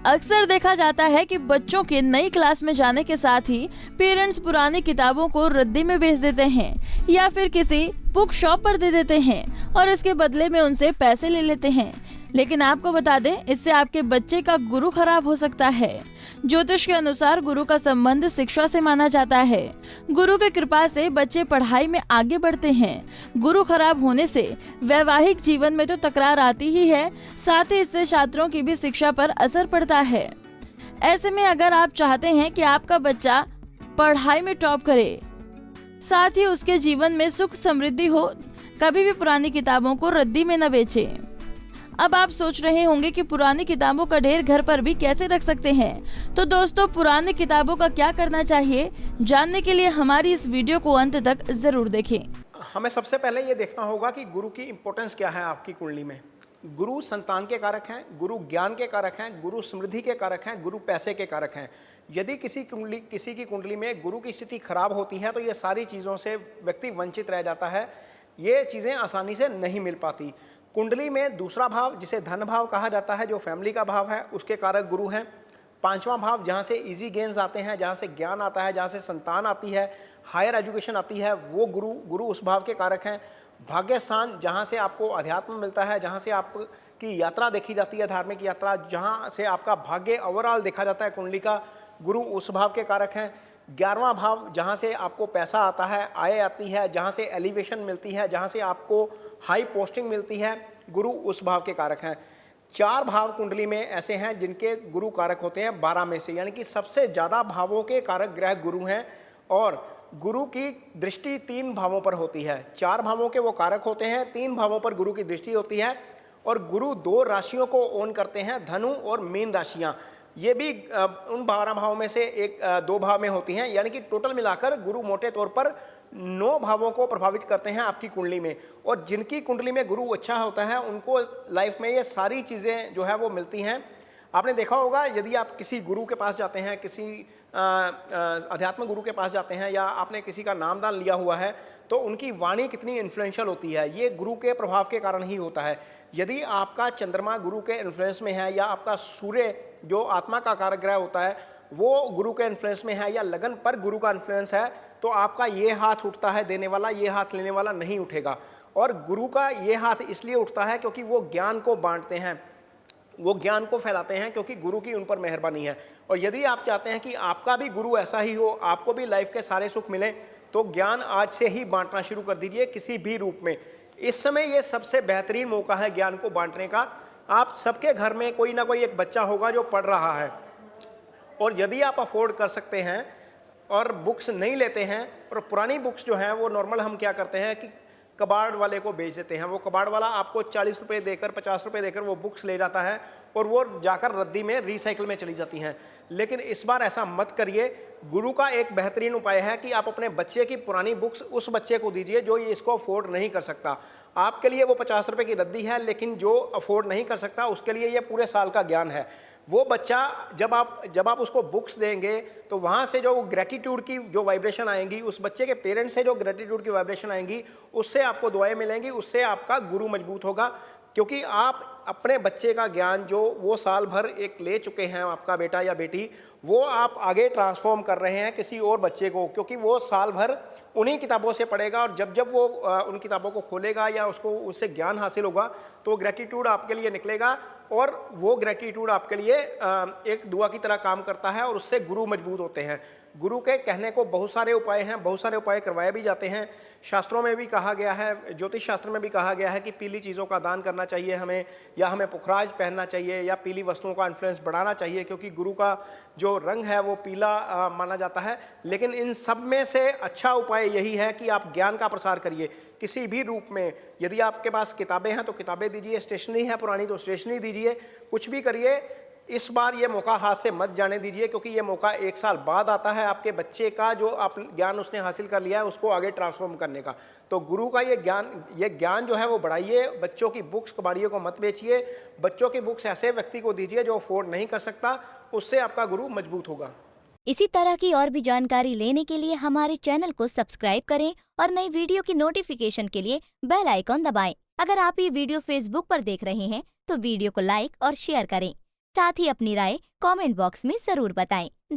अक्सर देखा जाता है कि बच्चों के नई क्लास में जाने के साथ ही पेरेंट्स पुरानी किताबों को रद्दी में बेच देते हैं या फिर किसी बुक शॉप पर दे देते हैं और इसके बदले में उनसे पैसे ले लेते हैं। लेकिन आपको बता दें, इससे आपके बच्चे का गुरु खराब हो सकता है। ज्योतिष के अनुसार गुरु का संबंध शिक्षा से माना जाता है। गुरु की कृपा से बच्चे पढ़ाई में आगे बढ़ते हैं। गुरु खराब होने से वैवाहिक जीवन में तो तकरार आती ही है, साथ ही इससे छात्रों की भी शिक्षा पर असर पड़ता है। ऐसे में अगर आप चाहते हैं कि आपका बच्चा पढ़ाई में टॉप करे, साथ ही उसके जीवन में सुख समृद्धि हो, कभी भी पुरानी किताबों को रद्दी में न बेचें। अब आप सोच रहे होंगे कि पुरानी किताबों का ढेर घर पर भी कैसे रख सकते हैं। तो दोस्तों, पुरानी किताबों का क्या करना चाहिए, जानने के लिए हमारी इस वीडियो को अंत तक जरूर देखें। हमें सबसे पहले ये देखना होगा कि गुरु की इंपॉर्टेंस क्या है आपकी कुंडली में। गुरु संतान के कारक हैं, गुरु ज्ञान के कारक हैं, गुरु समृद्धि के कारक हैं, गुरु पैसे के कारक हैं। यदि किसी की कुंडली में गुरु की स्थिति खराब होती है तो ये सारी चीज़ों से व्यक्ति वंचित रह जाता है। ये चीज़ें आसानी से नहीं मिल पाती। कुंडली में दूसरा भाव, जिसे धन भाव कहा जाता है, जो फैमिली का भाव है, उसके कारक गुरु हैं। पांचवा भाव, जहाँ से इजी गेन्स आते हैं, जहाँ से ज्ञान आता है, जहाँ से संतान आती है, हायर एजुकेशन आती है, वो गुरु उस भाव के कारक हैं। भाग्य स्थान, जहाँ से आपको अध्यात्म मिलता है, जहाँ से आपकी यात्रा देखी जाती है, धार्मिक यात्रा, जहाँ से आपका भाग्य ओवरऑल देखा जाता है कुंडली का, गुरु उस भाव के कारक हैं। 11वां भाव, जहाँ से आपको पैसा आता है, आय आती है, जहाँ से एलिवेशन मिलती है, जहाँ से आपको हाई पोस्टिंग मिलती है, गुरु उस भाव के कारक हैं। 4 भाव कुंडली में ऐसे हैं जिनके गुरु कारक होते हैं 12 में से, यानी कि सबसे ज़्यादा भावों के कारक ग्रह गुरु हैं। और गुरु की दृष्टि 3 भावों पर होती है। 4 भावों के वो कारक होते हैं, 3 भावों पर गुरु की दृष्टि होती है। और गुरु 2 राशियों को ओन करते हैं, धनु और मीन राशियाँ। ये भी उन 12 भावों में से 2 भाव में होती हैं, यानी कि टोटल मिलाकर गुरु मोटे तौर पर 9 भावों को प्रभावित करते हैं आपकी कुंडली में। और जिनकी कुंडली में गुरु अच्छा होता है उनको लाइफ में ये सारी चीज़ें जो है वो मिलती हैं। आपने देखा होगा, यदि आप किसी गुरु के पास जाते हैं, किसी अध्यात्म गुरु के पास जाते हैं, या आपने किसी का नामदान लिया हुआ है, तो उनकी वाणी कितनी इन्फ्लुएंशियल होती है। ये गुरु के प्रभाव के कारण ही होता है। यदि आपका चंद्रमा गुरु के इन्फ्लुएंस में है, या आपका सूर्य जो आत्मा का कारक ग्रह होता है वो गुरु के इन्फ्लुएंस में है, या लगन पर गुरु का इन्फ्लुएंस है, तो आपका ये हाथ उठता है देने वाला, ये हाथ लेने वाला नहीं उठेगा। और गुरु का ये हाथ इसलिए उठता है क्योंकि वो ज्ञान को बांटते हैं, वो ज्ञान को फैलाते हैं, क्योंकि गुरु की उन पर मेहरबानी है। और यदि आप चाहते हैं कि आपका भी गुरु ऐसा ही हो, आपको भी लाइफ के सारे सुख मिले, तो ज्ञान आज से ही बांटना शुरू कर दीजिए, किसी भी रूप में। इस समय ये सबसे बेहतरीन मौका है ज्ञान को बांटने का। आप सबके घर में कोई ना कोई एक बच्चा होगा जो पढ़ रहा है, और यदि आप अफोर्ड कर सकते हैं और बुक्स नहीं लेते हैं, और पुरानी बुक्स जो हैं वो नॉर्मल हम क्या करते हैं कि कबाड़ वाले को बेच देते हैं। वो कबाड़ वाला आपको 40 रुपये देकर, 50 रुपये देकर वो बुक्स ले जाता है, और वो जाकर रद्दी में, रिसाइकिल में चली जाती हैं। लेकिन इस बार ऐसा मत करिए। गुरु का एक बेहतरीन उपाय है कि आप अपने बच्चे की पुरानी बुक्स उस बच्चे को दीजिए जो ये इसको अफोर्ड नहीं कर सकता। आपके लिए वो 50 रुपये की रद्दी है, लेकिन जो अफोर्ड नहीं कर सकता उसके लिए ये पूरे साल का ज्ञान है। वो बच्चा जब आप उसको बुक्स देंगे, तो वहाँ से जो ग्रेटिट्यूड की जो वाइब्रेशन आएंगी, उस बच्चे के पेरेंट्स से जो ग्रेटिट्यूड की वाइब्रेशन आएंगी, उससे आपको दुआएं मिलेंगी, उससे आपका गुरु मजबूत होगा। क्योंकि आप अपने बच्चे का ज्ञान जो वो साल भर एक ले चुके हैं, आपका बेटा या बेटी, वो आप आगे ट्रांसफॉर्म कर रहे हैं किसी और बच्चे को, क्योंकि वो साल भर उन्हीं किताबों से पढ़ेगा, और जब वो उन किताबों को खोलेगा या उसको उससे ज्ञान हासिल होगा, तो ग्रेटिट्यूड आपके लिए निकलेगा, और वो ग्रेटिट्यूड आपके लिए एक दुआ की तरह काम करता है, और उससे गुरु मजबूत होते हैं। गुरु के कहने को बहुत सारे उपाय हैं, बहुत सारे उपाय करवाए भी जाते हैं। शास्त्रों में भी कहा गया है, ज्योतिष शास्त्र में भी कहा गया है कि पीली चीज़ों का दान करना चाहिए हमें, या हमें पुखराज पहनना चाहिए, या पीली वस्तुओं का इन्फ्लुएंस बढ़ाना चाहिए, क्योंकि गुरु का जो रंग है वो पीला माना जाता है। लेकिन इन सब में से अच्छा उपाय यही है कि आप ज्ञान का प्रसार करिए किसी भी रूप में। यदि आपके पास किताबें हैं तो किताबें दीजिए, स्टेशनरी है पुरानी तो स्टेशनरी दीजिए, कुछ भी करिए। इस बार ये मौका हाथ से मत जाने दीजिए, क्योंकि ये मौका 1 साल बाद आता है आपके बच्चे का जो आप ज्ञान उसने हासिल कर लिया है उसको आगे ट्रांसफॉर्म करने का। तो गुरु का ये ज्ञान जो है वो बढ़ाइए। बच्चों की बुक्स कबाड़ियों को मत बेचिए। बच्चों की बुक्स ऐसे व्यक्ति को दीजिए जो अफोर्ड नहीं कर सकता, उससे आपका गुरु मजबूत होगा। इसी तरह की और भी जानकारी लेने के लिए हमारे चैनल को सब्सक्राइब करें और नई वीडियो की नोटिफिकेशन के लिए बेल आइकॉन दबाएं। अगर आप ये वीडियो फेसबुक पर देख रहे हैं तो वीडियो को लाइक और शेयर करें। साथ ही अपनी राय कमेंट बॉक्स में जरूर बताएं।